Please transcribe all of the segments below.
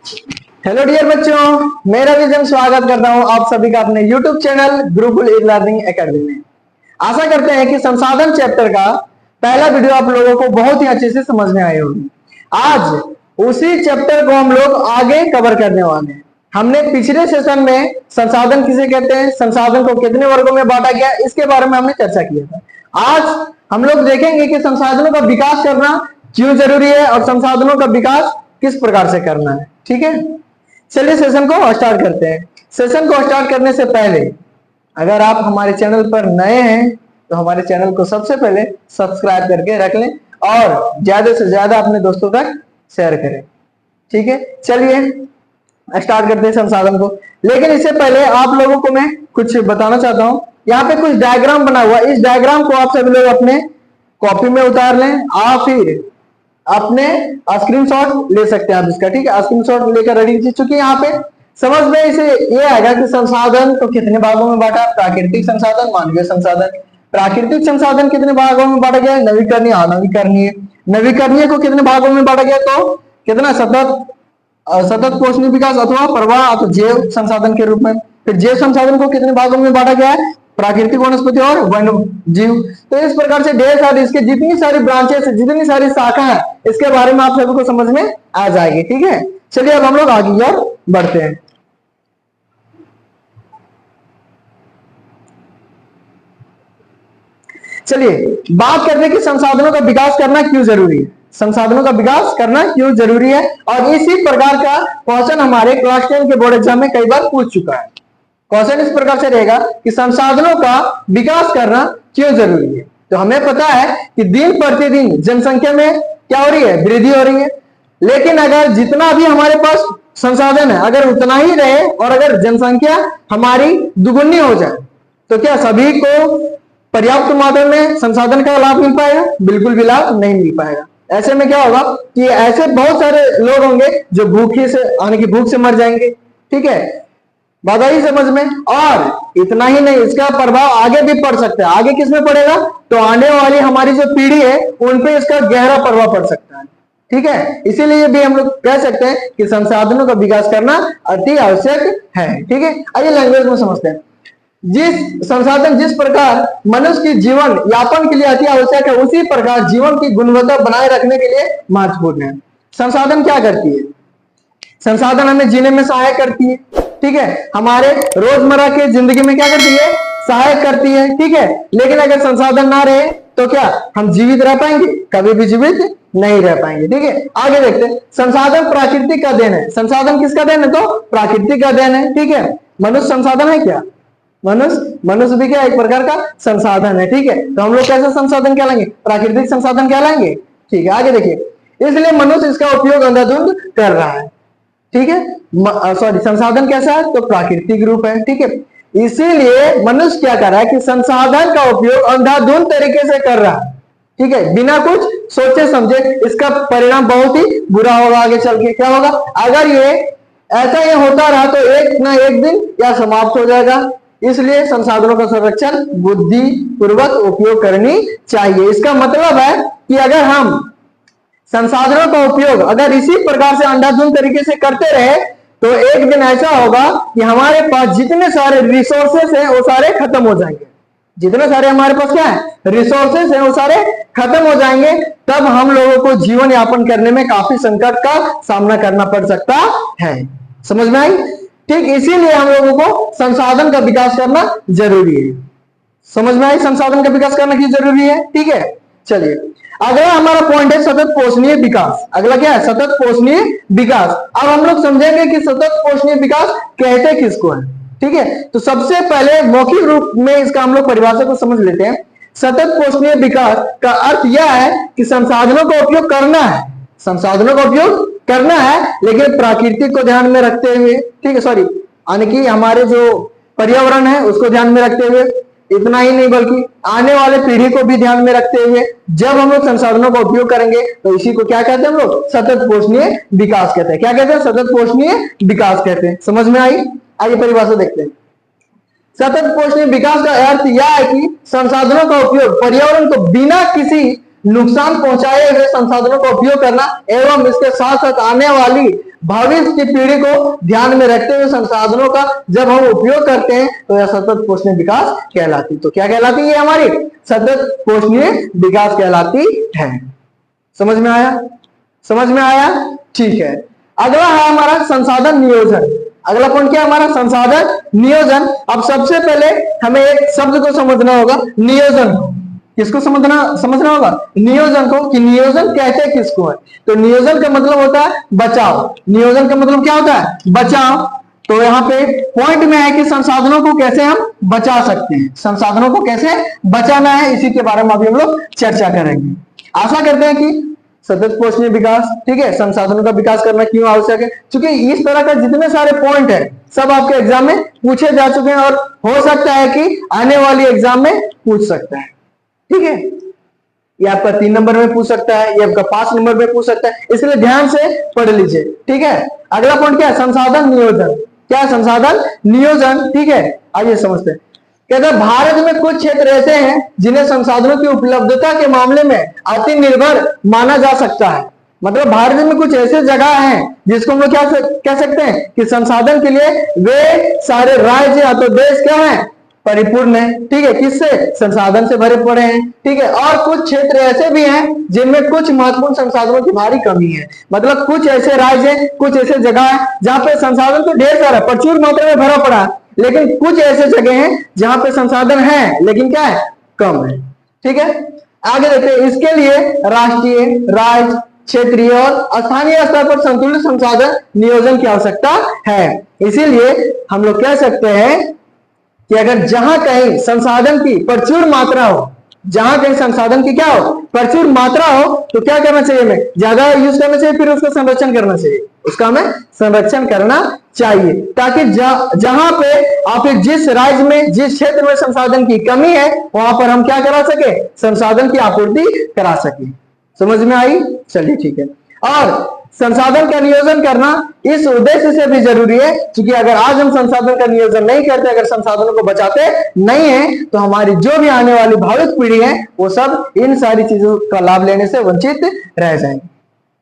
Hello dear बच्चों, मेरा vision स्वागत करता हूं आप सभी का अपने YouTube channel Gurukul e learning academy में। आशा करते हैं कि संसाधन चैप्टर का पहला वीडियो आप लोगों को बहुत ही अच्छे से समझ में आई होगी। आज उसी चैप्टर को हम लोग आगे कवर करने वाले हैं। हमने पिछले सेशन में संसाधन किसे कहते हैं, संसाधन को कितने वर्गों में बांटा गया, इसके बारे में हमने चर्चा किया था। आज हम लोग देखेंगे कि संसाधनों का विकास करना क्यों जरूरी है और संसाधनों का विकास किस प्रकार से करना है। ठीक है, चलिए सेशन को स्टार्ट करते हैं। सेशन को स्टार्ट करने से पहले अगर आप हमारे चैनल पर नए हैं तो हमारे चैनल को सबसे पहले सब्सक्राइब करके रख लें और ज्यादा से ज्यादा अपने दोस्तों तक शेयर करें। ठीक है, चलिए स्टार्ट करते हैं संसाधन को। लेकिन इससे पहले आप लोगों को मैं कुछ बताना चाहता हूं। यहाँ पे कुछ डायग्राम बना हुआ है, इस डायग्राम को आप सभी लोग अपने कॉपी में उतार लें और फिर अपने स्क्रीनशॉट ले सकते हैं आप इसका। ठीक है, स्क्रीनशॉट लेकर रेडी कीजिए। चूंकि यहाँ पे समझ में इसे ये आएगा कि संसाधन को कितने भागों में बांटा, प्राकृतिक संसाधन, मानवीय संसाधन। प्राकृतिक संसाधन कितने भागों में बांटा गया, नवीकरणीय, अनवीकरणीय। नवीकरणीय को कितने भागों में बांटा गया, तो कितना सतत पोषणीय विकास अथवा प्रवाह अथवा जैव संसाधन के रूप में। फिर जैव संसाधन को कितने भागों में बांटा गया है, प्राकृतिक वनस्पति और वन्य जीव। तो इस प्रकार से ढेर सारी इसके जितनी सारी ब्रांचेस, जितनी सारी शाखा है, इसके बारे में आप सभी को समझ में आ जाएगी। ठीक है, चलिए अब हम लोग आगे की ओर बढ़ते हैं। चलिए बात करते हैं कि संसाधनों का विकास करना क्यों जरूरी है। संसाधनों का विकास करना क्यों जरूरी है, और इसी प्रकार का क्वेश्चन हमारे क्लास 10 के बोर्ड एग्जाम में कई बार पूछ चुका है। क्वेश्चन इस प्रकार से रहेगा कि संसाधनों का विकास करना क्यों जरूरी है। तो हमें पता है कि दिन प्रतिदिन जनसंख्या में क्या हो रही है, वृद्धि हो रही है। लेकिन अगर जितना भी हमारे पास संसाधन है अगर उतना ही रहे और अगर जनसंख्या हमारी दुगुनी हो जाए तो क्या सभी को पर्याप्त मात्रा में संसाधन का लाभ मिल पाएगा? बिल्कुल भी लाभ नहीं मिल पाएगा। ऐसे में क्या होगा कि ऐसे बहुत सारे लोग होंगे जो भूखे से आने की भूख से मर जाएंगे। ठीक है, बात आई समझ में। और इतना ही नहीं, इसका प्रभाव आगे भी पड़ सकता है। आगे किस में पड़ेगा, तो आने वाली हमारी जो पीढ़ी है उन पे इसका गहरा प्रभाव पड़ सकता है। ठीक है, इसीलिए भी हम लोग कह सकते हैं कि संसाधनों का विकास करना अति आवश्यक है। ठीक है, आइए लैंग्वेज में समझते हैं। जिस संसाधन जिस प्रकार मनुष्य की जीवन यापन के लिए अति आवश्यक है, उसी प्रकार जीवन की गुणवत्ता बनाए रखने के लिए महत्वपूर्ण है। संसाधन क्या करती है, संसाधन हमें जीने में सहायक करती है। ठीक है, हमारे रोजमर्रा के जिंदगी में क्या करती है, सहायक करती है। ठीक है, लेकिन अगर संसाधन ना रहे तो क्या हम जीवित रह पाएंगे? कभी भी जीवित नहीं रह पाएंगे। ठीक है, आगे देखते हैं। संसाधन प्राकृतिक का देन है। संसाधन किसका देन है, तो प्राकृतिक का देन है। ठीक है, मनुष्य संसाधन है क्या, मनुष्य भी क्या एक प्रकार का संसाधन है। ठीक है, तो हम लोग कैसे संसाधन कहलाएंगे, प्राकृतिक संसाधन कहलाएंगे। ठीक है, आगे देखिए। इसलिए मनुष्य इसका उपयोग अंधाधुंध कर रहा है। ठीक है, सॉरी, संसाधन कैसा है, तो प्राकृतिक रूप है। ठीक है, इसीलिए मनुष्य क्या कर रहा है कि संसाधन का उपयोग अंधाधुंध तरीके से कर रहा है। ठीक है, बिना कुछ सोचे समझे। इसका परिणाम बहुत ही बुरा होगा आगे चल के। क्या होगा, अगर ये ऐसा ये होता रहा तो एक ना एक दिन या समाप्त हो जाएगा। इसलिए संसाधनों का संरक्षण बुद्धि पूर्वक उपयोग करनी चाहिए। इसका मतलब है कि अगर हम संसाधनों का उपयोग अगर इसी प्रकार से अंधाधुंध तरीके से करते रहे तो एक दिन ऐसा होगा कि हमारे पास जितने सारे रिसोर्सेस हैं वो सारे खत्म हो जाएंगे। जितने सारे हमारे पास क्या है, रिसोर्सेस हैं, वो सारे खत्म हो जाएंगे। तब हम लोगों को जीवन यापन करने में काफी संकट का सामना करना पड़ सकता है। समझ में आई? ठीक, इसीलिए हम लोगों को संसाधन का विकास करना जरूरी है। समझ में आई, संसाधन का विकास करना क्यों जरूरी है। ठीक है, चलिए अगला हमारा पॉइंट है सतत पोषणीय विकास। अगला क्या है, सतत पोषणीय विकास। अब हम लोग समझेंगे कि सतत पोषणीय विकास कहते किसको है। ठीक है, तो सबसे पहले मौखिक रूप में इसका हम लोग परिभाषा को समझ लेते हैं। सतत पोषणीय विकास का अर्थ यह है कि संसाधनों का उपयोग करना है, संसाधनों का उपयोग करना है, लेकिन प्राकृतिक को ध्यान में रखते हुए। ठीक है, सॉरी, यानी कि हमारे जो पर्यावरण है उसको ध्यान में रखते हुए। इतना ही नहीं बल्कि आने वाले पीढ़ी को भी ध्यान में रखते हुए जब हम लोग संसाधनों का उपयोग करेंगे तो इसी को क्या कहते हैं हम लोग, सतत पोषणीय विकास कहते हैं। क्या कहते हैं, सतत पोषणीय विकास कहते हैं। समझ में आई? आइए परिभाषा देखते हैं। सतत पोषणीय विकास का अर्थ यह है कि संसाधनों का उपयोग पर्यावरण को बिना किसी नुकसान पहुंचाए हुए संसाधनों का उपयोग करना एवं इसके साथ साथ आने वाली भविष्य की पीढ़ी को ध्यान में रखते हुए संसाधनों का जब हम उपयोग करते हैं तो यह सतत पोषणीय विकास कहलाती। तो क्या कहलाती है हमारी? सतत पोषणीय विकास कहलाती है। समझ में आया? समझ में आया? ठीक है। अगला है हमारा संसाधन नियोजन। अगला पॉइंट क्या है हमारा? संसाधन नियोजन। अब सबसे पहले हमें एक शब्द को समझना होगा, नियोजन को। किसको समझना होगा? नियोजन को, कि नियोजन कहते किसको है। तो नियोजन का मतलब होता है बचाव। नियोजन का मतलब क्या होता है? बचाव। तो यहाँ पे पॉइंट में है कि संसाधनों को कैसे हम बचा सकते हैं, संसाधनों को कैसे बचाना है, इसी के बारे में अभी हम लोग चर्चा करेंगे। आशा करते हैं कि सतत पोषणीय विकास, ठीक है, संसाधनों का विकास करना क्यों आवश्यक है, क्योंकि इस तरह का जितने सारे पॉइंट है सब आपके एग्जाम में पूछे जा चुके हैं और हो सकता है कि आने वाली एग्जाम में पूछ सकता है। ठीक है, ये आपका 3 नंबर में पूछ सकता है, ये आपका 5 नंबर में पूछ सकता है, इसलिए ध्यान से पढ़ लीजिए। ठीक है, अगला पॉइंट क्या है? संसाधन नियोजन। क्या है? संसाधन नियोजन। ठीक है, आइए समझते हैं। कहते हैं भारत में कुछ क्षेत्र ऐसे हैं जिन्हें संसाधनों की उपलब्धता के मामले में अति निर्भर माना जा सकता है। मतलब भारत में कुछ ऐसे जगह हैं जिसको हम लोग क्या कह सकते हैं कि संसाधन के लिए वे सारे राज्य या तो देश क्या है? परिपूर्ण है। ठीक है, किससे? संसाधन से भरे पड़े हैं। ठीक है, और कुछ क्षेत्र ऐसे भी हैं जिनमें कुछ महत्वपूर्ण संसाधनों की भारी कमी है। मतलब कुछ ऐसे राज्य हैं, कुछ ऐसे जगह है जहां पे संसाधन तो ढेर सारा प्रचुर मात्रा में भरा पड़ा है, लेकिन कुछ ऐसे जगह हैं जहां पे संसाधन है लेकिन क्या है? कम है। ठीक है, आगे देखते हैं। इसके लिए राष्ट्रीय, राज्य, क्षेत्रीय और स्थानीय स्तर पर संतुलित संसाधन नियोजन की आवश्यकता है। इसीलिए हम लोग कह सकते हैं कि अगर जहां कहीं संसाधन की प्रचुर मात्रा हो, जहां कहीं संसाधन की क्या हो? प्रचुर मात्रा हो, तो क्या करना चाहिए? हमें ज्यादा यूज करना चाहिए, फिर उसका संरक्षण करना चाहिए, उसका हमें संरक्षण करना चाहिए, ताकि जहां पे आप जिस राज्य में, जिस क्षेत्र में संसाधन की कमी है वहां पर हम क्या करा सके? संसाधन की आपूर्ति करा सके। समझ में आई? चलिए ठीक है। और संसाधन का नियोजन करना इस उद्देश्य से भी जरूरी है क्योंकि अगर आज हम संसाधन का नियोजन नहीं करते, अगर संसाधनों को बचाते नहीं है, तो हमारी जो भी आने वाली भविष्य पीढ़ी है वो सब इन सारी चीजों का लाभ लेने से वंचित रह जाएंगे।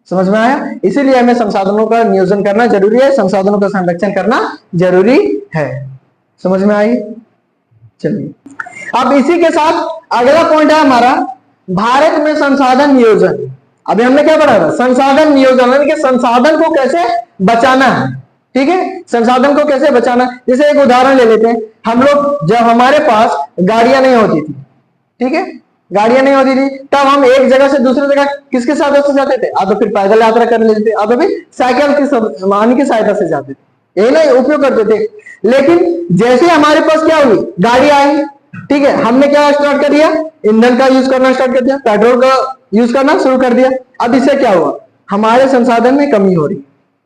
समझ में आया? इसीलिए हमें संसाधनों का नियोजन करना जरूरी है, संसाधनों का संरक्षण करना जरूरी है। समझ में आई? चलिए, अब इसी के साथ अगला पॉइंट है हमारा भारत में संसाधन नियोजन। अभी हमने क्या पढ़ा था? संसाधन नियोजन, यानी कि संसाधन को कैसे बचाना है। ठीक है, संसाधन को कैसे बचाना। जैसे एक उदाहरण ले लेते हैं, हम लोग जब हमारे पास गाड़ियां नहीं होती थी, ठीक है, गाड़ियां नहीं होती थी, तब हम एक जगह से दूसरी जगह किसके साधन से जाते थे? आप तो फिर पैदल यात्रा कर लेते थे, आप तो फिर साइकिल की वाहन की सहायता से जाते थे, यही ना उपयोग करते थे। लेकिन जैसे हमारे पास क्या हुई? गाड़ी आई, ठीक है, हमने क्या स्टार्ट कर दिया? ईंधन का यूज करना स्टार्ट कर दिया, पेट्रोल का यूज करना शुरू कर दिया। अब इससे क्या हुआ? हमारे संसाधन में कमी हो रही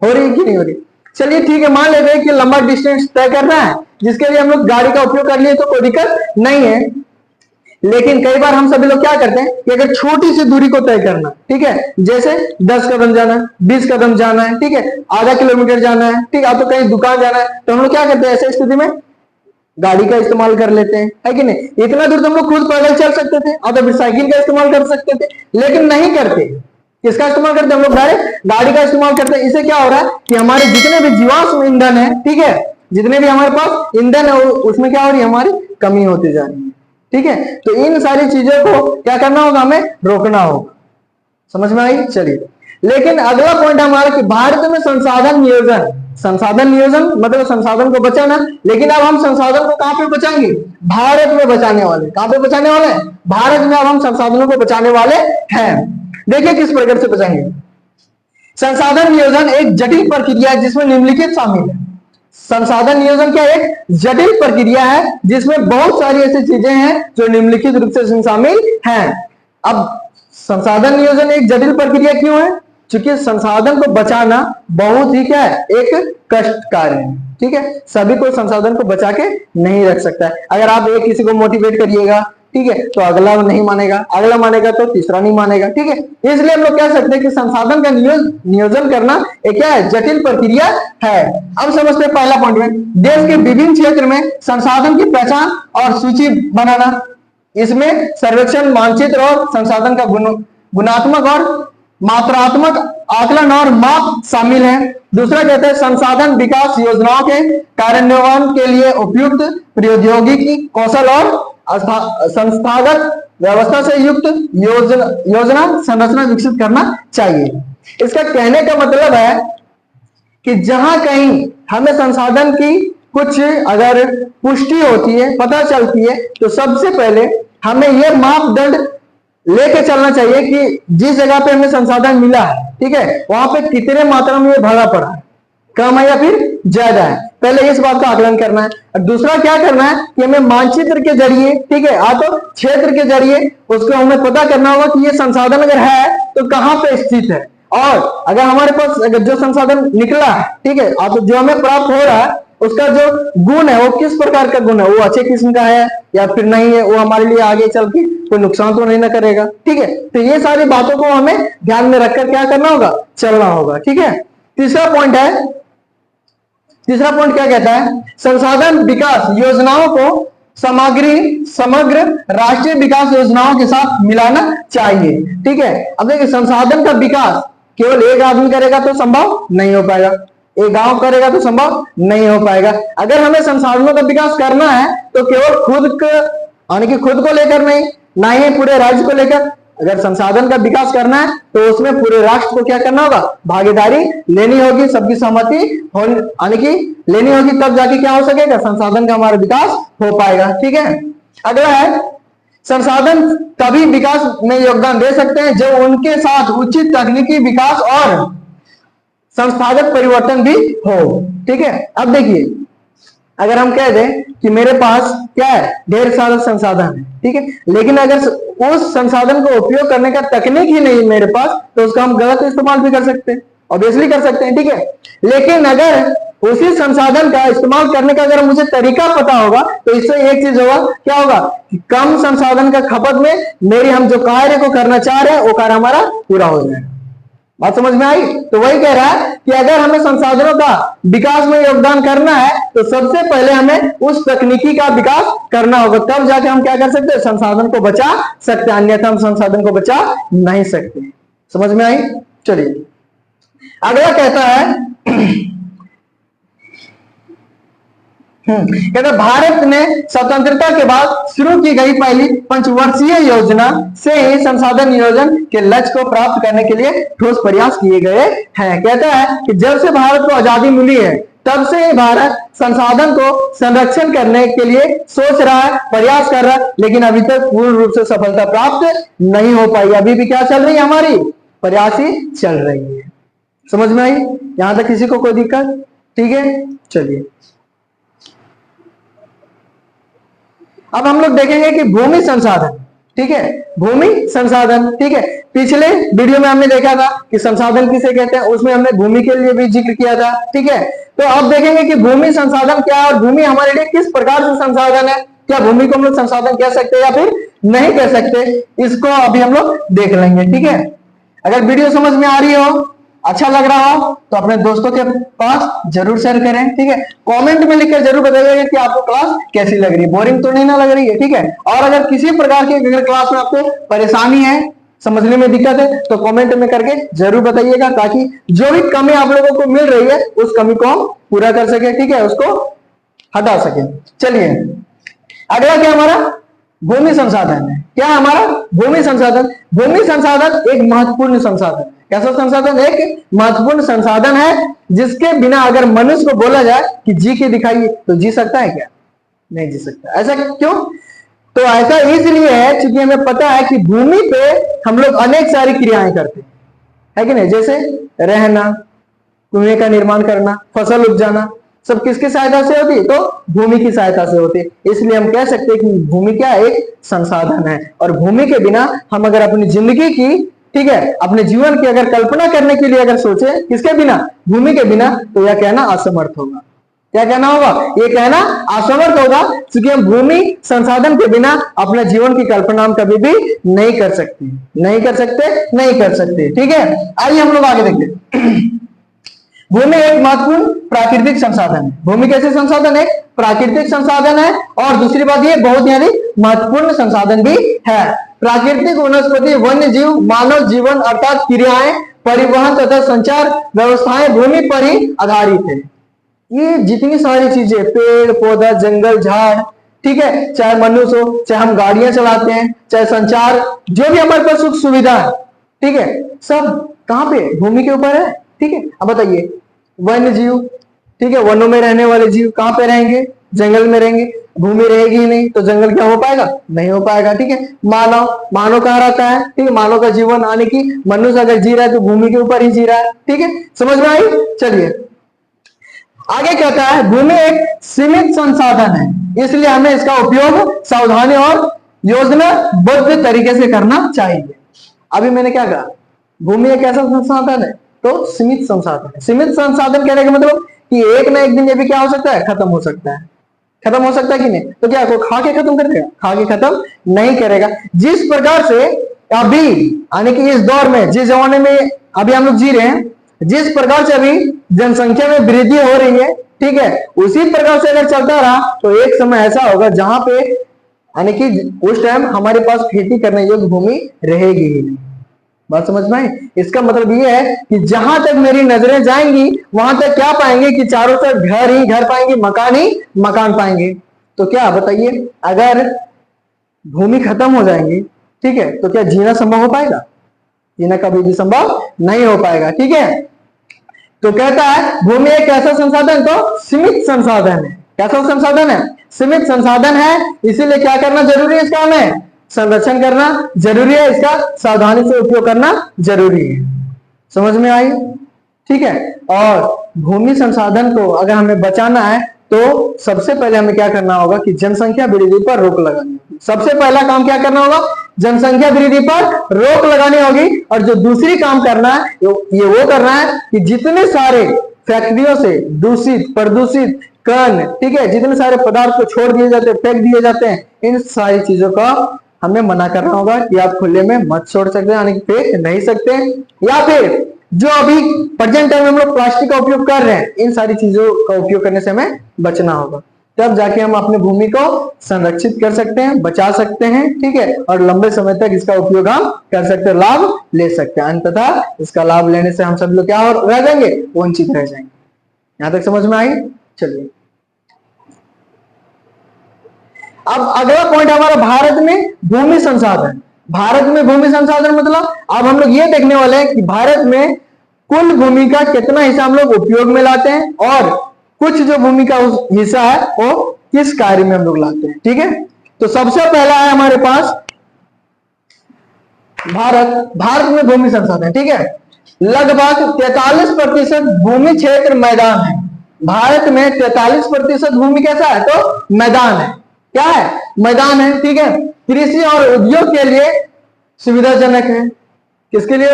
कि नहीं हो रही? चलिए ठीक है, मान लेते हैं कि लंबा डिस्टेंस तय करना है, जिसके लिए हम लोग गाड़ी का उपयोग कर लिए तो कोई दिक्कत नहीं है। लेकिन कई बार हम सभी लोग क्या करते हैं कि अगर छोटी सी दूरी को तय करना, ठीक है, जैसे 10 कदम जाना है, 20 कदम जाना है, ठीक है, आधा किलोमीटर जाना है, ठीक है, आप तो कहीं दुकान जाना है, तो हम लोग क्या करते हैं ऐसे स्थिति में? गाड़ी का इस्तेमाल कर लेते हैं, है कि नहीं? इतना दूर तो हम लोग खुद पैदल चल सकते थे, और तो फिर साइकिल का इस्तेमाल कर सकते थे, लेकिन नहीं करते। किसका इस्तेमाल करते? हम लोग डायरेक्ट गाड़ी का इस्तेमाल करते हैं। इससे क्या हो रहा है कि हमारे जितने भी जीवाश्म ईंधन है, ठीक है, जितने भी हमारे पास ईंधन है उसमें क्या हो रही है? हमारी कमी होती जा रही है। ठीक है, तो इन सारी चीजों को क्या करना होगा? हमें रोकना होगा। समझ में आई? चलिए, लेकिन अगला पॉइंट हमारा कि भारत में संसाधन नियोजन। संसाधन नियोजन मतलब संसाधन को बचाना, लेकिन अब हम संसाधन को कहां पे बचाएंगे? भारत में बचाने वाले। कहां पे बचाने वाले हैं? भारत में अब हम संसाधनों को बचाने वाले हैं। देखिए किस प्रकार से बचाएंगे। संसाधन नियोजन एक जटिल प्रक्रिया है जिसमें निम्नलिखित शामिल है। संसाधन नियोजन क्या? एक जटिल प्रक्रिया है जिसमें बहुत सारी ऐसी चीजें हैं जो निम्नलिखित रूप से शामिल हैं। अब संसाधन नियोजन एक जटिल प्रक्रिया क्यों है? क्योंकि संसाधन को बचाना बहुत ही क्या है? एक कष्ट कार्य है। ठीक है, सभी को संसाधन को बचा के नहीं रख सकता है। अगर आप एक किसी को मोटिवेट करिएगा, ठीक है, तो अगला नहीं मानेगा, अगला मानेगा तो तीसरा नहीं मानेगा। ठीक है, इसलिए हम लोग कह सकते हैं कि संसाधन का नियोजन करना एक क्या है? जटिल प्रक्रिया है। अब समझते हैं पहला पॉइंट में, देश के विभिन्न क्षेत्र में संसाधन की पहचान और सूची बनाना। इसमें सर्वेक्षण, मानचित्र और संसाधन का गुणात्मक और मात्रात्मक आकलन और माप शामिल है। दूसरा कहते हैं संसाधन विकास योजनाओं के कार्यान्वयन के लिए उपयुक्त प्रौद्योगिकी कौशल और संस्थागत व्यवस्था से युक्त योजना संरचना विकसित करना चाहिए। इसका कहने का मतलब है कि जहां कहीं हमें संसाधन की कुछ अगर पुष्टि होती है, पता चलती है, तो सबसे पहले हमें यह मापदंड लेके चलना चाहिए कि जिस जगह पे हमें संसाधन मिला है, ठीक है, वहां पे कितने मात्रा में ये भरा पड़ा है, कम है या फिर ज्यादा है, पहले इस बात का आकलन करना है। और दूसरा क्या करना है कि हमें मानचित्र के जरिए, ठीक है, तो क्षेत्र के जरिए उसको हमें पता करना होगा कि ये संसाधन अगर है तो कहां पे स्थित है, और अगर हमारे पास अगर जो संसाधन निकला है, ठीक है, तो जो हमें प्राप्त हो रहा है उसका जो गुण है वो किस प्रकार का गुण है, वो अच्छे किस्म का है या फिर नहीं है, वो हमारे लिए आगे चल के कोई नुकसान तो नहीं ना करेगा, ठीक है। तो ये सारी बातों को हमें ध्यान में रखकर क्या करना होगा, चलना होगा, ठीक है। तीसरा पॉइंट क्या कहता है, संसाधन विकास योजनाओं को समग्र राष्ट्रीय विकास योजनाओं के साथ मिलाना चाहिए, ठीक है। अब देखिए संसाधन का विकास केवल एक आदमी करेगा तो संभव नहीं हो पाएगा, एक गांव करेगा तो संभव नहीं हो पाएगा। अगर हमें संसाधनों का विकास करना है तो केवल खुद को लेकर नहीं, ना ही पूरे राज्य को लेकर। अगर संसाधन का विकास करना है तो उसमें पूरे राष्ट्र को क्या करना होगा, भागीदारी लेनी होगी, सबकी सहमति लेनी होगी, तब जाके क्या हो सकेगा, संसाधन का हमारा विकास हो पाएगा, ठीक है। अगला है संसाधन तभी विकास में योगदान दे सकते हैं जब उनके साथ उचित तकनीकी विकास और संस्थागत परिवर्तन भी हो, ठीक है। अब देखिए अगर हम कह दें कि मेरे पास क्या है, ढेर सारा संसाधन है, ठीक है, लेकिन अगर उस संसाधन को उपयोग करने का तकनीक ही नहीं मेरे पास, तो उसका हम गलत इस्तेमाल भी कर सकते हैं, ऑब्वियसली कर सकते हैं, ठीक है। लेकिन अगर उसी संसाधन का इस्तेमाल करने का अगर मुझे तरीका पता होगा तो इससे एक चीज होगा, क्या होगा कि कम संसाधन का खपत में मेरी हम जो कार्य को करना चाह रहे हैं वो कार्य हमारा पूरा हो जाएगा। बात समझ में आई? तो वही कह रहा है कि अगर हमें संसाधनों का विकास में योगदान करना है तो सबसे पहले हमें उस तकनीकी का विकास करना होगा, तब जाके हम क्या कर सकते हैं, संसाधन को बचा सकते हैं, अन्यथा हम संसाधन को बचा नहीं सकते। समझ में आई? चलिए अगला कहता है कहते भारत ने स्वतंत्रता के बाद शुरू की गई पहली पंचवर्षीय योजना से ही संसाधन नियोजन के लक्ष्य को प्राप्त करने के लिए ठोस प्रयास किए गए हैं। कहता है कि जब से भारत को आजादी मिली है तब से भारत संसाधन को संरक्षण करने के लिए सोच रहा है, प्रयास कर रहा है, लेकिन अभी तक पूर्ण रूप से सफलता प्राप्त नहीं हो पाई। अभी भी क्या चल रही है, हमारी प्रयास ही चल रही है। समझ में आई? यहां तक किसी को कोई दिक्कत? ठीक है, चलिए अब हम लोग देखेंगे कि भूमि संसाधन, ठीक है, भूमि संसाधन, ठीक है। पिछले वीडियो में हमने देखा था कि संसाधन किसे कहते हैं, उसमें हमने भूमि के लिए भी जिक्र किया था, ठीक है। तो अब देखेंगे कि भूमि संसाधन क्या है और भूमि हमारे लिए किस प्रकार से संसाधन है, क्या भूमि को हम लोग संसाधन कह सकते हैं या फिर नहीं कह सकते, इसको अभी हम लोग देख लेंगे, ठीक है। अगर वीडियो समझ में आ रही हो, अच्छा लग रहा हो तो अपने दोस्तों के पास जरूर शेयर करें, ठीक है। कमेंट में लिखकर जरूर बताइएगा कि आपको क्लास कैसी लग रही है, बोरिंग तो नहीं ना लग रही है, ठीक है। और अगर किसी प्रकार की अगर क्लास में आपको परेशानी है, समझने में दिक्कत है, तो कमेंट में करके जरूर बताइएगा, ताकि जो भी कमी आप लोगों को मिल रही है उस कमी को हम पूरा कर सके, ठीक है, उसको हटा सके। चलिए अगला क्या हमारा भूमि संसाधन है। क्या हमारा भूमि संसाधन? भूमि संसाधन एक महत्वपूर्ण संसाधन, कैसा संसाधन? एक महत्वपूर्ण संसाधन है जिसके बिना अगर मनुष्य को बोला जाए कि जी के दिखाइए तो जी सकता है क्या? नहीं जी सकता। ऐसा क्यों? तो ऐसा इसलिए है क्योंकि हमें पता है कि भूमि पे हम लोग अनेक सारी क्रियाएं करते हैं, है कि नहीं? जैसे रहना, कुएं का निर्माण करना, फसल उपजाना, सब किसकी सहायता से होती है? तो भूमि की सहायता से होती है। इसलिए हम कह सकते हैं कि भूमि क्या एक संसाधन है, और भूमि के बिना हम अगर अपनी जिंदगी की, ठीक है, अपने जीवन की अगर कल्पना करने के लिए अगर सोचे, किसके बिना? भूमि के बिना, तो यह कहना असमर्थ होगा। क्या कहना होगा? ये कहना असमर्थ होगा, क्योंकि हम भूमि संसाधन के बिना अपने जीवन की कल्पना हम कभी भी नहीं कर सकते, नहीं कर सकते, नहीं कर सकते, ठीक है। आइए हम लोग आगे देखते हैं। भूमि एक महत्वपूर्ण प्राकृतिक संसाधन है। भूमि कैसे संसाधन है? प्राकृतिक संसाधन है, और दूसरी बात ये बहुत यानी महत्वपूर्ण संसाधन भी है। प्राकृतिक, वनस्पति, वन्य जीव, मानव जीवन अर्थात क्रियाएं, परिवहन तथा संचार व्यवस्थाएं भूमि पर ही आधारित है। ये जितनी सारी चीजें, पेड़ पौधा, जंगल, झाड़, ठीक है, चाहे मनुष्य हो, चाहे हम गाड़ियां चलाते हैं, चाहे संचार, जो भी हमारे पास सुख सुविधा है, ठीक है, सब कहां पे? भूमि के ऊपर है। ठीक है, अब बताइए, वन्य जीव, ठीक है, वनों में रहने वाले जीव कहां पे रहेंगे? जंगल में रहेंगे। भूमि रहेगी ही नहीं तो जंगल क्या हो पाएगा? नहीं हो पाएगा। ठीक है, मानव कहाँ रहता है? ठीक है, मानव का जीवन आने की, मनुष्य अगर जी रहा है तो भूमि के ऊपर ही जी रहा है। ठीक है, समझ में आई? चलिए आगे कहता है, भूमि एक सीमित संसाधन है, इसलिए हमें इसका उपयोग सावधानी और योजनाबद्ध तरीके से करना चाहिए। अभी मैंने क्या कहा? भूमि एक ऐसा संसाधन है, तो सीमित संसाधन है। सीमित संसाधन कहने का मतलब कि एक ना एक दिन ये भी क्या हो सकता है? खत्म हो सकता है। खत्म हो सकता है कि नहीं? तो क्या कोई खा के खत्म कर देगा? खा के खत्म नहीं करेगा। जिस प्रकार से अभी यानी कि इस दौर में, जिस जमाने में अभी हम लोग जी रहे हैं, जिस प्रकार से अभी जनसंख्या में वृद्धि हो रही है, ठीक है, उसी प्रकार से अगर चलता रहा तो एक समय ऐसा होगा जहां पे यानी कि उस टाइम हमारे पास खेती करने योग्य भूमि रहेगी ही नहीं। बात समझ में आई? इसका मतलब ये है कि जहां तक मेरी नजरें जाएंगी वहां तक क्या पाएंगे? कि चारों तरफ घर ही घर पाएंगे, मकान ही मकान पाएंगे। तो क्या बताइए, अगर भूमि खत्म हो जाएंगी, ठीक है, तो क्या जीना संभव हो पाएगा? जीना कभी भी संभव नहीं हो पाएगा। ठीक है, तो कहता है भूमि एक ऐसा संसाधन, तो सीमित संसाधन है। कैसा संसाधन है? सीमित संसाधन है, इसीलिए क्या करना जरूरी है? इसका हमें संरक्षण करना जरूरी है, इसका सावधानी से उपयोग करना जरूरी है। समझ में आई? ठीक है, और भूमि संसाधन को अगर हमें बचाना है तो सबसे पहले हमें क्या करना होगा? कि जनसंख्या वृद्धि पर रोक लगानी होगी। सबसे पहला काम क्या करना होगा? जनसंख्या वृद्धि पर रोक लगानी होगी। और जो दूसरी काम करना है ये वो करना है कि जितने सारे फैक्ट्रियों से दूषित, प्रदूषित कण, ठीक है, जितने सारे पदार्थ को छोड़ दिए जाते हैं, फेंक दिए जाते हैं, इन सारी चीजों का हमें मना करना होगा कि आप खुले में मत छोड़ सकते, यानी कि फेंक नहीं सकते। या फिर जो अभी प्रेजेंट टाइम में हम लोग प्लास्टिक का उपयोग कर रहे हैं, इन सारी चीजों का उपयोग करने से हमें बचना होगा। तब जाके हम अपनी भूमि को संरक्षित कर सकते हैं, बचा सकते हैं। ठीक है, और लंबे समय तक इसका उपयोग हम कर सकते हैं, लाभ ले सकते हैं। अंततः इसका लाभ लेने से हम सब लोग क्या रह जाएंगे? वंचित रह जाएंगे। यहां तक समझ में आई? चलिए अब अगला पॉइंट हमारा, भारत में भूमि संसाधन। भारत में भूमि संसाधन मतलब अब हम लोग ये देखने वाले हैं कि भारत में कुल भूमि का कितना हिस्सा हम लोग उपयोग में लाते हैं और कुछ जो भूमि का हिस्सा है वो किस कार्य में हम लोग लाते हैं। ठीक है, तो सबसे पहला है हमारे पास भारत में भूमि संसाधन। ठीक है, लगभग 43% भूमि क्षेत्र मैदान है। भारत में 43% भूमि कैसा है? तो मैदान है। क्या है? मैदान है। ठीक है, कृषि और उद्योग के लिए सुविधाजनक है। किसके लिए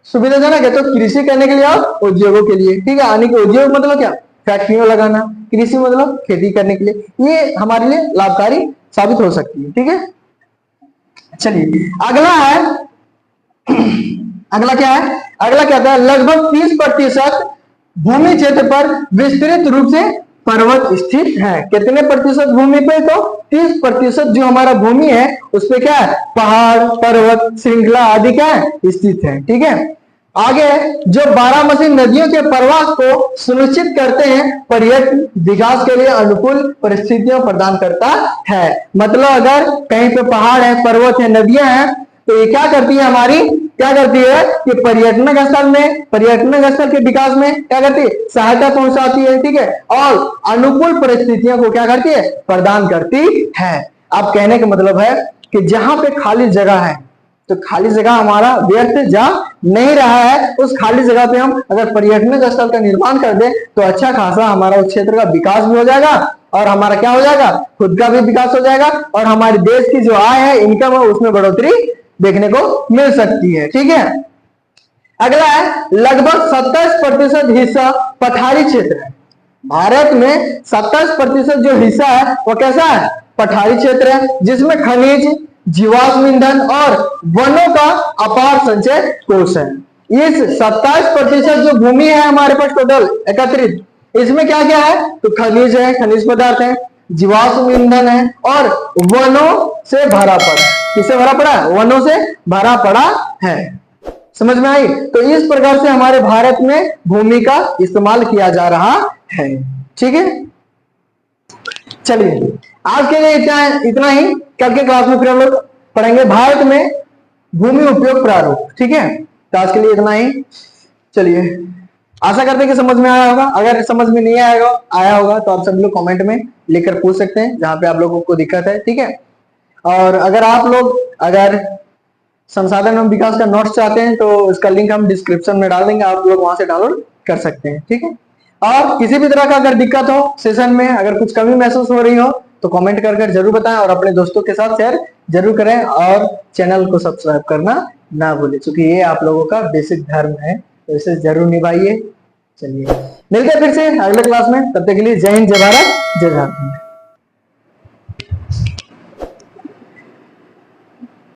सुविधाजनक है? तो कृषि करने के लिए और उद्योगों के लिए। ठीक है, यानी कि उद्योग मतलब क्या? फैक्ट्रियों लगाना, कृषि मतलब खेती करने के लिए, ये हमारे लिए लाभकारी साबित हो सकती है। ठीक है, चलिए अगला है, अगला क्या है? अगला कहता है लगभग 30% भूमि क्षेत्र पर विस्तृत रूप से पर्वत स्थित है। कितने प्रतिशत भूमि पे? तो 30% जो हमारा भूमि है उस पे क्या है? पहाड़, पर्वत श्रृंखला आदि क्या है? स्थित है। ठीक है, आगे जो 12 नदियों के प्रवाह को सुनिश्चित करते हैं, पर्यटन विकास के लिए अनुकूल परिस्थितियां प्रदान करता है। मतलब अगर कहीं पे पहाड़ है, पर्वत है, नदियां हैं, तो ये क्या करती है? हमारी क्या करती है कि पर्यटन स्थल के विकास में क्या करती है? सहायता पहुंचाती है। ठीक है, और अनुकूल परिस्थितियों को क्या करती है? प्रदान करती है। अब कहने का मतलब है कि जहां पे खाली जगह है तो खाली जगह हमारा व्यर्थ जा नहीं रहा है। उस खाली जगह पे हम अगर पर्यटन स्थल का निर्माण कर दें तो अच्छा खासा हमारा उस क्षेत्र का विकास भी हो जाएगा और हमारा क्या हो जाएगा? खुद का भी विकास हो जाएगा और हमारे देश की जो आय है, इनकम है, उसमें बढ़ोतरी देखने को मिल सकती है। ठीक है, अगला है लगभग 27% हिस्सा पठारी क्षेत्र है। भारत में 27% जो हिस्सा है वो कैसा है? पठारी क्षेत्र है, जिसमें खनिज, जीवाश्म ईंधन और वनों का अपार संचय कोष है। इस 27% जो भूमि है हमारे पास टोटल एकत्रित, इसमें क्या क्या है? तो खनिज है, खनिज पदार्थ है, जीवाश्म ईंधन है और वनों से भरा पड़ा है। किससे भरा पड़ा है? वनों से भरा पड़ा है। समझ में आई? तो इस प्रकार से हमारे भारत में भूमि का इस्तेमाल किया जा रहा है। ठीक है, चलिए आज के लिए इतना ही। कल के क्लास में फिर हम लोग पढ़ेंगे भारत में भूमि उपयोग प्रारूप। ठीक है, तो आज के लिए इतना ही। चलिए, आशा करते हैं कि समझ में आया होगा। अगर समझ में नहीं आया होगा तो आप सब लोग कमेंट में लिखकर पूछ सकते हैं, जहां पे आप लोगों को दिक्कत है। ठीक है, और अगर आप लोग संसाधन एवं विकास का नोट्स चाहते हैं तो उसका लिंक हम डिस्क्रिप्शन में डाल देंगे, आप लोग वहां से डाउनलोड कर सकते हैं। ठीक है, और किसी भी तरह का अगर दिक्कत हो सेशन में, अगर कुछ कमी महसूस हो रही हो तो कमेंट कर जरूर बताएं और अपने दोस्तों के साथ शेयर जरूर करें और चैनल को सब्सक्राइब करना ना भूलें, क्योंकि ये आप लोगों का बेसिक धर्म है, तो इसे जरूर निभाइए। चलिए मिलते हैं फिर से अगले क्लास में, तब तक के लिए जय हिंद, जय भारत, जय झारखंड।